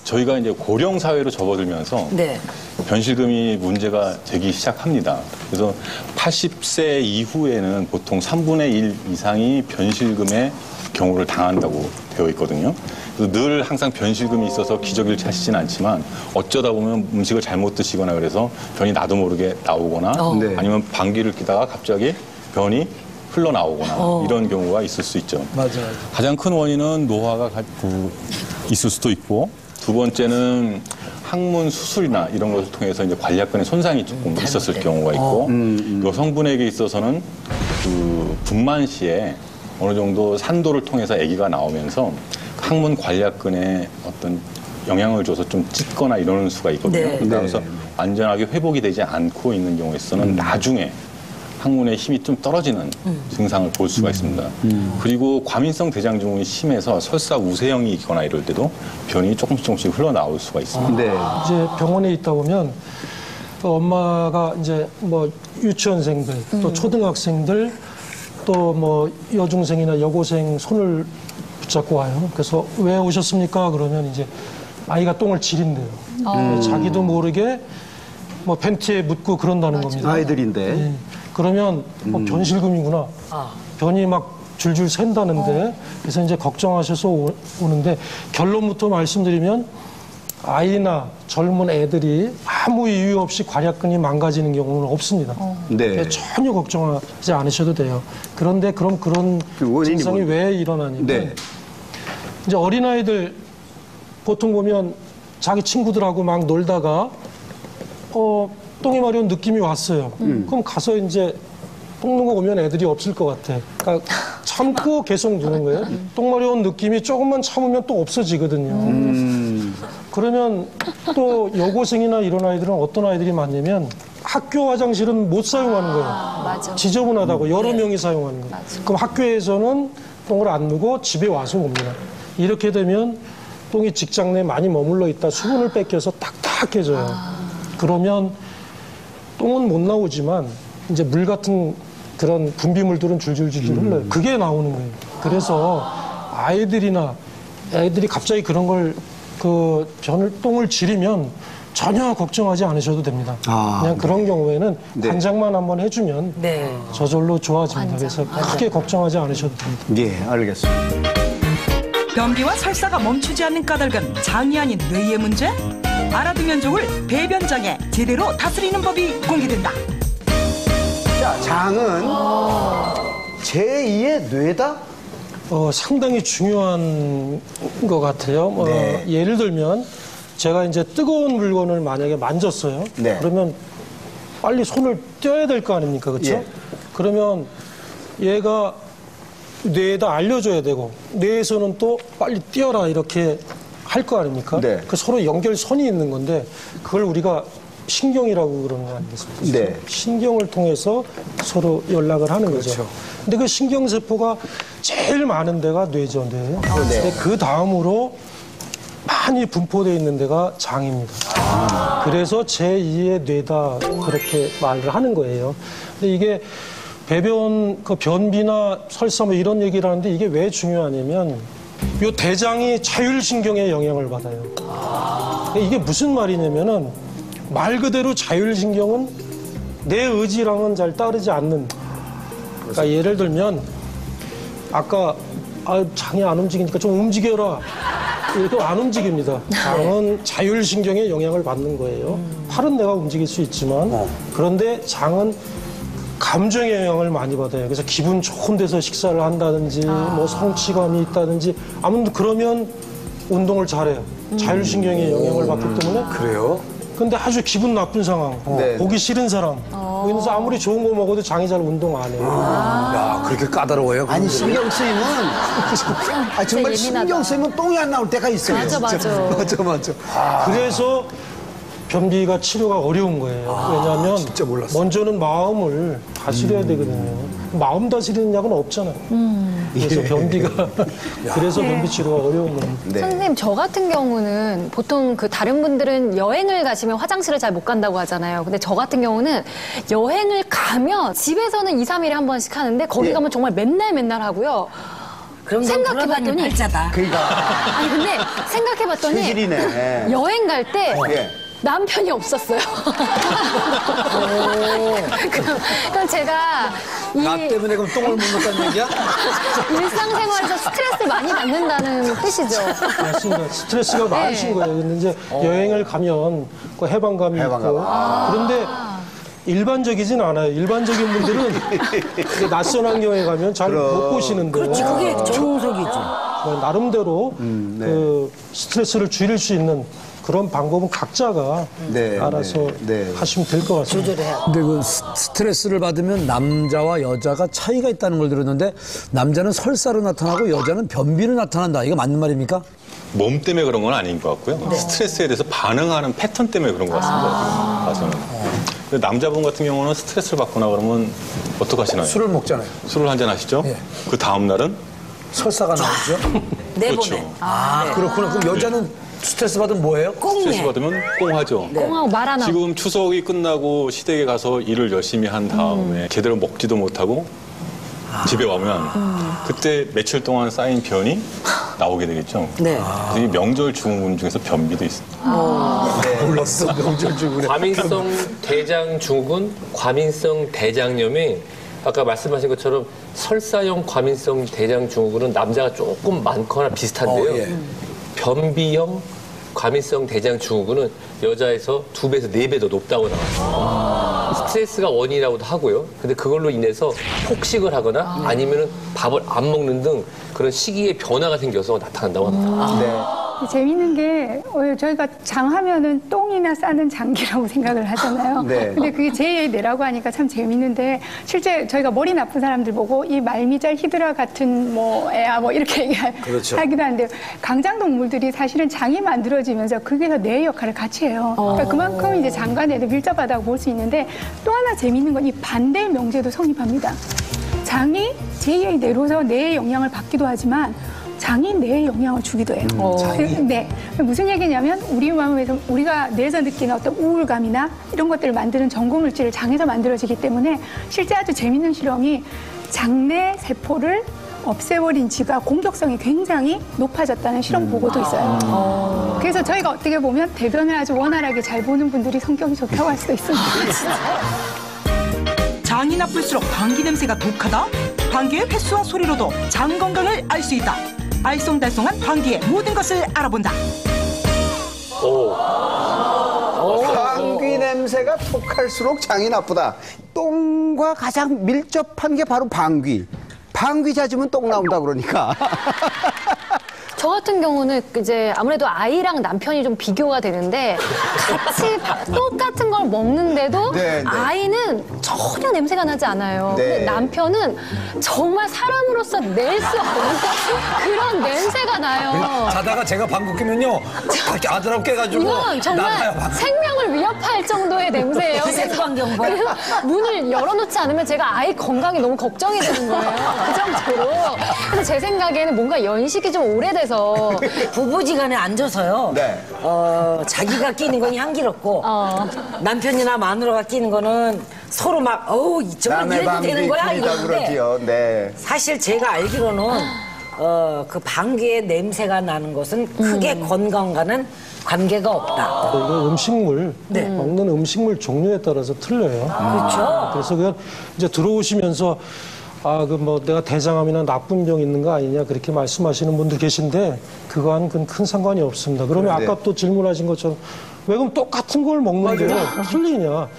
저희가 이제 고령 사회로 접어들면서 네. 변실금이 문제가 되기 시작합니다. 그래서 80세 이후에는 보통 3분의 1 이상이 변실금의 경우를 당한다고 되어 있거든요. 그래서 늘 항상 변실금이 있어서 기저귀를 차시진 않지만 어쩌다 보면 음식을 잘못 드시거나 그래서 변이 나도 모르게 나오거나 네. 아니면 방귀를 뀌다가 갑자기 변이 흘러나오거나 이런 경우가 있을 수 있죠. 맞아요. 가장 큰 원인은 노화가 있을 수도 있고, 두 번째는 항문 수술이나 이런 것을 통해서 이제 관략근의 손상이 조금 있었을 경우가 있고, 여성분에게 있어서는 그 분만 시에 어느 정도 산도를 통해서 아기가 나오면서 항문 관략근에 어떤 영향을 줘서 좀 찢거나 이러는 수가 있거든요. 네. 그래서 완전하게 회복이 되지 않고 있는 경우에서는 나중에 항문의 힘이 좀 떨어지는 증상을 볼 수가 있습니다. 그리고 과민성 대장증후군이 심해서 설사 우세형이 있거나 이럴 때도 변이 조금씩 흘러나올 수가 있습니다. 네. 이제 병원에 있다 보면 또 엄마가 이제 뭐 유치원생들 또 초등학생들 또 뭐 여중생이나 여고생 손을 붙잡고 와요. 그래서 왜 오셨습니까? 그러면 이제 아이가 똥을 지린대요. 자기도 모르게 뭐 팬티에 묻고 그런다는 겁니다. 아이들인데. 예. 그러면 변실금이구나. 변이 막 줄줄 샌다는데 그래서 이제 걱정하셔서 오는데 결론부터 말씀드리면 아이나 젊은 애들이 아무 이유 없이 관략근이 망가지는 경우는 없습니다. 네. 전혀 걱정하지 않으셔도 돼요. 그런데 그럼 그런 그 원인이 증상이 뭔데? 왜 일어나냐면 네. 이제 어린아이들 보통 보면 자기 친구들하고 막 놀다가 똥이 마려운 느낌이 왔어요. 그럼 가서 이제 똥 누고 오면 애들이 없을 것 같아. 그러니까 참고 계속 누는 거예요. 똥 마려운 느낌이 조금만 참으면 또 없어지거든요. 그러면 또 여고생이나 이런 아이들은 어떤 아이들이 많냐면 학교 화장실은 못 사용하는 거예요. 맞아. 지저분하다고 여러 명이 사용하는 거예요. 그럼 학교에서는 똥을 안 누고 집에 와서 옵니다. 이렇게 되면 똥이 직장 내에 많이 머물러 있다 수분을 뺏겨서 딱딱해져요. 그러면 똥은 못 나오지만 이제 물 같은 그런 분비물들은 줄줄줄 흘러요. 그게 나오는 거예요. 그래서 애들이 갑자기 그런 걸 똥을 지리면 전혀 걱정하지 않으셔도 됩니다. 그냥 그런 경우에는 네. 관장만 한번 해주면 네. 저절로 좋아집니다. 관장. 그래서 크게 걱정하지 않으셔도 됩니다. 예, 알겠습니다. 변비와 설사가 멈추지 않는 까닭은 장이 아닌 뇌의 문제? 알아두면 좋을 배변장애 제대로 다스리는 법이 공개된다. 자, 장은 제2의 뇌다? 상당히 중요한 것 같아요. 네. 예를 들면 제가 이제 뜨거운 물건을 만약에 만졌어요. 네. 그러면 빨리 손을 떼야 될 거 아닙니까? 그렇죠? 예. 그러면 얘가 뇌에다 알려줘야 되고 뇌에서는 또 빨리 떼어라 이렇게 할 거 아닙니까? 네. 그 서로 연결선이 있는 건데 그걸 우리가 신경이라고 그러는 거 아니겠습니까? 네. 신경을 통해서 서로 연락을 하는 거죠. 근데 그 신경세포가 제일 많은 데가 뇌죠, 뇌. 네. 근데 그 다음으로 많이 분포되어 있는 데가 장입니다. 그래서 제2의 뇌다 그렇게 말을 하는 거예요. 근데 이게 변비나 설사 뭐 이런 얘기를 하는데 이게 왜 중요하냐면 요 대장이 자율신경에 영향을 받아요. 이게 무슨 말이냐면은 말 그대로 자율신경은 내 의지랑은 잘 따르지 않는. 그러니까 예를 들면 아까 장이 안 움직이니까 좀 움직여라. 이것도 안 움직입니다. 장은 자율신경에 영향을 받는 거예요. 팔은 내가 움직일 수 있지만 그런데 장은 감정의 영향을 많이 받아요. 그래서 기분 좋은 데서 식사를 한다든지 뭐 성취감이 있다든지 아무튼 그러면 운동을 잘해요. 자율신경에 영향을 받기 때문에. 그래요? 근데 아주 기분 나쁜 상황, 네. 보기 싫은 사람, 그래서 아무리 좋은 거 먹어도 장이 잘 운동 안 해요. 야, 그렇게 까다로워요? 아니, 신경 쓰이면, 정말 예민하다. 신경 쓰이면 똥이 안 나올 때가 있어요. 맞아, 맞아. 맞아. 그래서 변비가 치료가 어려운 거예요. 왜냐하면 진짜 몰랐어. 먼저는 마음을 다스려야 되거든요. 마음 다스리는 약은 없잖아요. 그래서 변비가 그래서 변비 치료가 어려운 겁니다. 네. 선생님, 저 같은 경우는 보통 그 다른 분들은 여행을 가시면 화장실을 잘 못 간다고 하잖아요. 근데 저 같은 경우는 여행을 가면 집에서는 2, 3일에 한 번씩 하는데 거기 예. 가면 정말 맨날 하고요. 그럼 넌 돌아다니는 팔자다. 그러니까 아니 근데 생각해봤더니 체질이네. 여행 갈 때 예. 남편이 없었어요. 그럼 제가 나 때문에 그럼 똥을 못 먹다는 얘기야? 일상생활에서 스트레스를 많이 받는다는 뜻이죠. 맞습니다. 스트레스가 많으신 거예요. 근데 이제 여행을 가면 그 해방감이 있고 그런데 일반적이진 않아요. 일반적인 분들은 이제 낯선 환경에 가면 잘 못 보시는데 그렇지, 그게 정석이지. 나름대로 그 스트레스를 줄일 수 있는 그런 방법은 각자가 네, 알아서 네. 하시면 될 것 같습니다. 조절해야. 근데 그 스트레스를 받으면 남자와 여자가 차이가 있다는 걸 들었는데 남자는 설사로 나타나고 여자는 변비로 나타난다. 이거 맞는 말입니까? 몸 때문에 그런 건 아닌 것 같고요. 스트레스에 대해서 반응하는 패턴 때문에 그런 것 같습니다. 봐서는. 근데 남자분 같은 경우는 스트레스를 받거나 그러면 어떻게 하시나요? 술을 먹잖아요. 술을 한잔 하시죠? 예. 그 다음 날은 설사가 나오죠. 내보내. 그렇죠. 그렇구나. 그럼 여자는 스트레스 받으면 뭐예요? 스트레스 꽁내. 받으면 꽁하죠. 꽁하고 말 안 하고. 지금 추석이 끝나고 시댁에 가서 일을 열심히 한 다음에 제대로 먹지도 못하고 집에 오면 그때 며칠 동안 쌓인 변이 나오게 되겠죠. 네. 그래서 이 명절 증후군 중에서 변비도 있습니다. 몰랐어. 명절 주군에. 과민성 대장 증후군, 과민성 대장염이 아까 말씀하신 것처럼 설사형 과민성 대장 증후군은 남자가 조금 많거나 비슷한데요. 예. 변비형 과민성 대장 증후군은 여자에서 2배에서 4배 더 높다고 나왔습니다. 스트레스가 원인이라고도 하고요. 근데 그걸로 인해서 폭식을 하거나 아니면은 밥을 안 먹는 등 그런 식이의 변화가 생겨서 나타난다고 합니다. 재밌는 게 저희가 장하면은 똥이나 싸는 장기라고 생각을 하잖아요. 네. 근데 그게 제 뇌라고 하니까 참 재밌는데 실제 저희가 머리 나쁜 사람들 보고 이 말미잘 히드라 같은 뭐 애야 뭐 이렇게 그렇죠. 하기도 하는데 강장동물들이 사실은 장이 만들어지면서 거기서 뇌의 역할을 같이 해요. 그러니까 그만큼 이제 장과 뇌도 밀접하다고 볼 수 있는데 또 하나 재밌는 건 이 반대의 명제도 성립합니다. 장이 제2의 뇌로서 뇌의 영향을 받기도 하지만 장이 뇌에 영향을 주기도 해요. 네. 무슨 얘기냐면 우리 마음에서 우리가 뇌에서 느끼는 어떤 우울감이나 이런 것들을 만드는 전고물질을 장에서 만들어지기 때문에 실제 아주 재밌는 실험이 장내 세포를 없애버린 쥐가 공격성이 굉장히 높아졌다는 실험 보고도 있어요. 그래서 저희가 어떻게 보면 대변을 아주 원활하게 잘 보는 분들이 성격이 좋다고 할 수도 있습니다. 장이 나쁠수록 방귀 냄새가 독하다? 방귀의 횟수와 소리로도 장 건강을 알 수 있다. 알쏭달쏭한 방귀의 모든 것을 알아본다. 방귀 냄새가 톡할수록 장이 나쁘다. 똥과 가장 밀접한 게 바로 방귀. 방귀 잦으면 똥 나온다 그러니까. 저 같은 경우는 이제 아무래도 아이랑 남편이 좀 비교가 되는데 같이 똑같은 걸 먹는데도 네, 네. 아이는 전혀 냄새가 나지 않아요. 네. 근데 남편은 정말 사람으로서 낼 수 없는 그런 냄새가 나요. 자다가 제가 방귀 뀌면요. 아들하고 깨가지고 이건 정말 나가요. 방귀. 생명을 위협할 정도의 냄새예요. 세수방경 봐. 그래서 문을 열어놓지 않으면 제가 아이 건강이 너무 걱정이 되는 거예요. 그 정도로. 그래서 제 생각에는 뭔가 연식이 좀 오래돼서 부부지간에 앉아서요. 네. 자기가 끼는 건 향기롭고 남편이나 마누라가 끼는 거는 서로 막 정말 남의 이래도 방귀 되는 거야 뀌다 이러는데 그러지요. 네. 사실 제가 알기로는 그 방귀의 냄새가 나는 것은 크게 건강과는 관계가 없다. 이게 음식물, 먹는 음식물 종류에 따라서 틀려요. 그렇죠. 그래서 그냥 이제 들어오시면서 뭐 내가 대장암이나 나쁜 병 있는 거 아니냐 그렇게 말씀하시는 분들 계신데 그거와는 큰 상관이 없습니다. 그러면 네. 아까 또 질문하신 것처럼 왜 그럼 똑같은 걸 먹는데 틀리냐?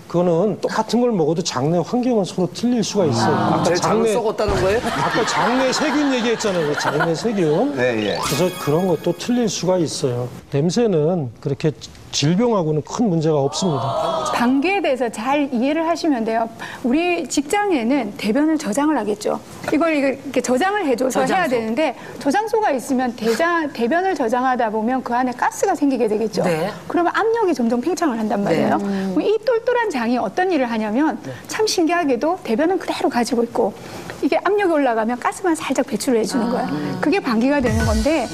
그거는 똑같은 걸 먹어도 장내 환경은 서로 틀릴 수가 있어요. 아까 제 장을 썩었다는 거예요? 아까 장내 세균 얘기했잖아요. 장내 세균. 네, 예. 그래서 그런 것도 틀릴 수가 있어요. 냄새는 그렇게 질병하고는 큰 문제가 없습니다. 방귀에 대해서 잘 이해를 하시면 돼요. 우리 직장에는 대변을 저장을 하겠죠. 이걸 이렇게 저장을 해줘서 해야 되는데 저장소가 있으면 대변을 저장하다 보면 그 안에 가스가 생기게 되겠죠. 네. 그러면 압력이 점점 팽창을 한단 말이에요. 그럼 이 똘똘한 장이 어떤 일을 하냐면 참 신기하게도 대변은 그대로 가지고 있고 이게 압력이 올라가면 가스만 살짝 배출을 해주는 거예요. 그게 방귀가 되는 건데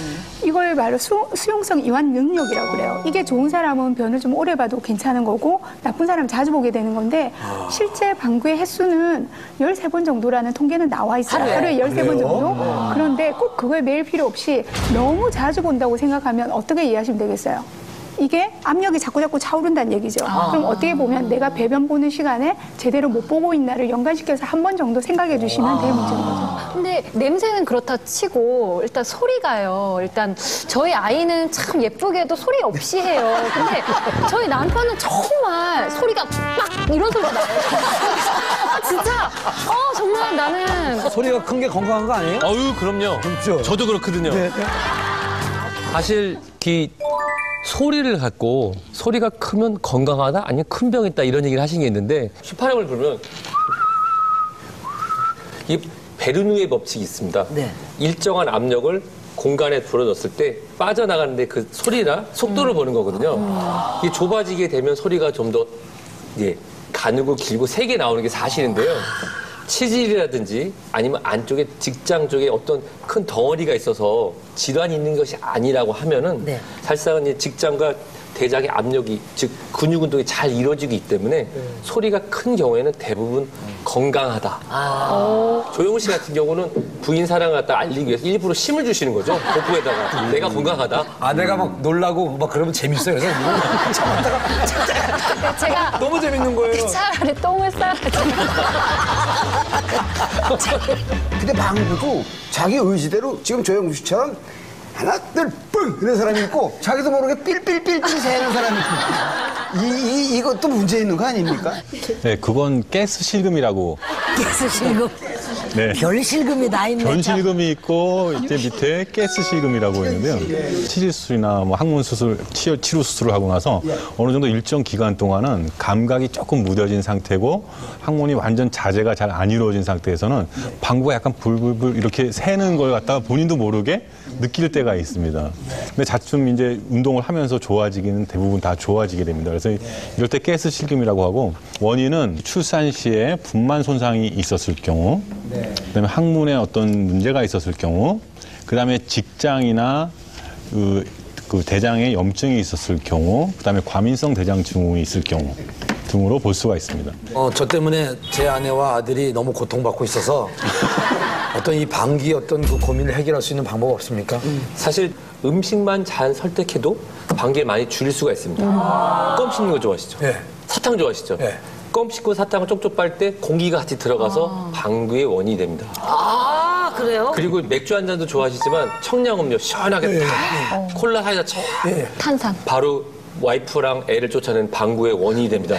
이걸 바로 수용성 이완 능력이라고 그래요. 이게 좋은 사람은 변을 좀 오래 봐도 괜찮은 거고 나쁜 사람은 자주 보게 되는 건데 실제 방구의 횟수는 13번 정도라는 통계는 나와 있어요. 하루에 13번 정도. 그런데 꼭 그걸 매일 필요 없이 너무 자주 본다고 생각하면 어떻게 이해하시면 되겠어요? 이게 압력이 자꾸 차오른다는 얘기죠. 그럼 어떻게 보면 내가 배변 보는 시간에 제대로 못 보고 있나를 연관시켜서 한 번 정도 생각해 주시면 될 문제인 거죠. 근데 냄새는 그렇다 치고 일단 소리가요. 일단 저희 아이는 참 예쁘게도 소리 없이 해요. 근데 저희 남편은 정말 소리가 막 이런 소리가 나요. 진짜 정말 나는 소리가 큰 게 건강한 거 아니에요? 어유 그럼요. 그렇죠. 저도 그렇거든요. 네. 사실 소리를 갖고 소리가 크면 건강하다 아니면 큰 병 있다 이런 얘기를 하신 게 있는데 휘파람을 불면 이 베르누의 법칙이 있습니다. 네. 일정한 압력을 공간에 불어넣었을 때 빠져나가는데 그 소리나 속도를 보는 거거든요. 이게 좁아지게 되면 소리가 좀 더 가늘고 길고 세게 나오는 게 사실인데요. 치질이라든지 아니면 안쪽에 직장 쪽에 어떤 큰 덩어리가 있어서 질환이 있는 것이 아니라고 하면은 네. 사실상은 이 직장과 대장의 압력이 즉 근육 운동이 잘 이루어지기 때문에 소리가 큰 경우에는 대부분 건강하다. 조영우 씨 같은 경우는 부인 사랑을 갖다 알리기 위해서 일부러 힘을 주시는 거죠. 복부에다가 내가 건강하다. 아내가 막 놀라고 막 그러면 재밌어요. 그래서 제가 너무 재밌는 거예요. 차라리 똥을 싸라지. 근데 방구도 자기 의지대로 지금 조영구 씨처럼 하나, 둘, 뿡! 이런 사람이 있고 자기도 모르게 삘삘삘삘 새는 사람이 있고 이것도 문제 있는 거 아닙니까? 네, 그건 가스 실금이라고. 가스 실금. 네. 별 실금이 나 있네. 변실금이 있고 이제 밑에 가스 실금이라고 있는데요. 치질 수술이나 뭐 항문 수술, 치료 수술을 하고 나서 어느 정도 일정 기간 동안은 감각이 조금 무뎌진 상태고 항문이 완전 자제가 잘 안 이루어진 상태에서는 방구가 약간 불불불 이렇게 새는 걸 갖다가 본인도 모르게 느낄 때가 있습니다. 근데 자칫 이제 운동을 하면서 좋아지기는 대부분 다 좋아지게 됩니다. 그래서 이럴 때 가스 실금이라고 하고 원인은 출산 시에 분만 손상이 있었을 경우, 그다음에 항문에 어떤 문제가 있었을 경우, 그다음에 직장이나 그 대장에 염증이 있었을 경우, 그다음에 과민성 대장 증후군이 있을 경우 등으로 볼 수가 있습니다. 저 때문에 제 아내와 아들이 너무 고통받고 있어서 어떤 이 방귀 어떤 그 고민을 해결할 수 있는 방법 없습니까? 사실 음식만 잘 선택해도 방귀를 많이 줄일 수가 있습니다. 껌 씹는 거 좋아하시죠? 네. 사탕 좋아하시죠? 네. 껌 씹고 사탕을 쪽쪽 빨 때 공기가 같이 들어가서 방귀의 원인이 됩니다. 아, 그래요? 그리고 맥주 한 잔도 좋아하시지만 청량음료 시원하게 딱 콜라 사이다 쳐 탄산. 바로 와이프랑 애를 쫓아낸 방구의 원인이 됩니다.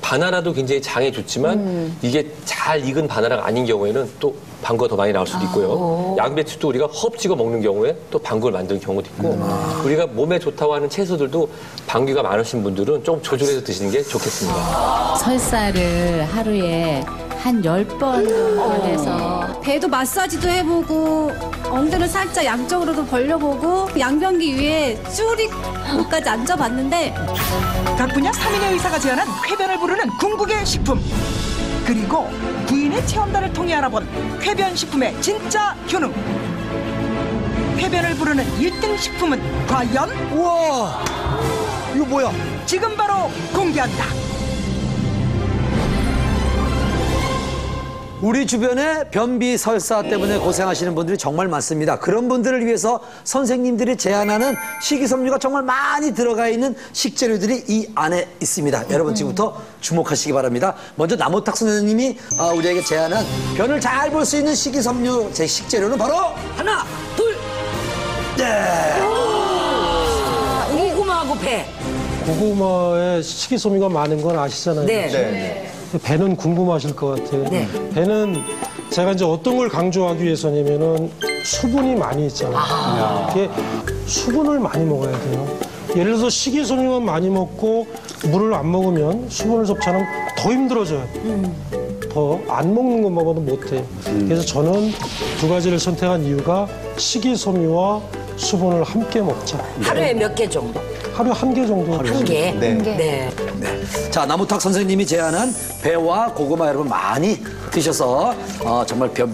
바나나도 굉장히 장에 좋지만 이게 잘 익은 바나나가 아닌 경우에는 또 방구가 더 많이 나올 수도 있고요. 양배추도 우리가 허브찍어 먹는 경우에 또 방구를 만드는 경우도 있고 우리가 몸에 좋다고 하는 채소들도 방귀가 많으신 분들은 좀 조절해서 드시는 게 좋겠습니다. 설사를 하루에 한 10번 해서 배도 마사지도 해보고 엉덩이를 살짝 양쪽으로도 벌려보고 양변기 위에 쭈리까지 앉아봤는데 각 분야 3인의 의사가 제안한 쾌변을 부르는 궁극의 식품, 그리고 부인의 체험단을 통해 알아본 쾌변 식품의 진짜 효능. 쾌변을 부르는 1등 식품은 과연? 우와, 이거 뭐야? 지금 바로 공개한다. 우리 주변에 변비 설사 때문에 고생하시는 분들이 정말 많습니다. 그런 분들을 위해서 선생님들이 제안하는 식이섬유가 정말 많이 들어가 있는 식재료들이 이 안에 있습니다. 여러분 지금부터 주목하시기 바랍니다. 먼저 남호탁 선생님이 우리에게 제안한 변을 잘 볼 수 있는 식이섬유 제 식재료는 바로 하나, 둘. 네. 고구마하고 배. 고구마에 식이섬유가 많은 건 아시잖아요. 네. 배는 궁금하실 것 같아요. 네. 배는 제가 이제 어떤 걸 강조하기 위해서냐면은 수분이 많이 있잖아요. 이게 수분을 많이 먹어야 돼요. 예를 들어서 식이섬유만 많이 먹고 물을 안 먹으면 수분을 섭취하면 더 힘들어져요. 더 안 먹는 것만으로도 못해요. 그래서 저는 두 가지를 선택한 이유가 식이섬유와 수분을 함께 먹자. 하루에 몇 개 정도? 하루에 1개 정도. 한 개? 네. 자, 남호탁 선생님이 제안한 배와 고구마 여러분 많이 드셔서 정말 변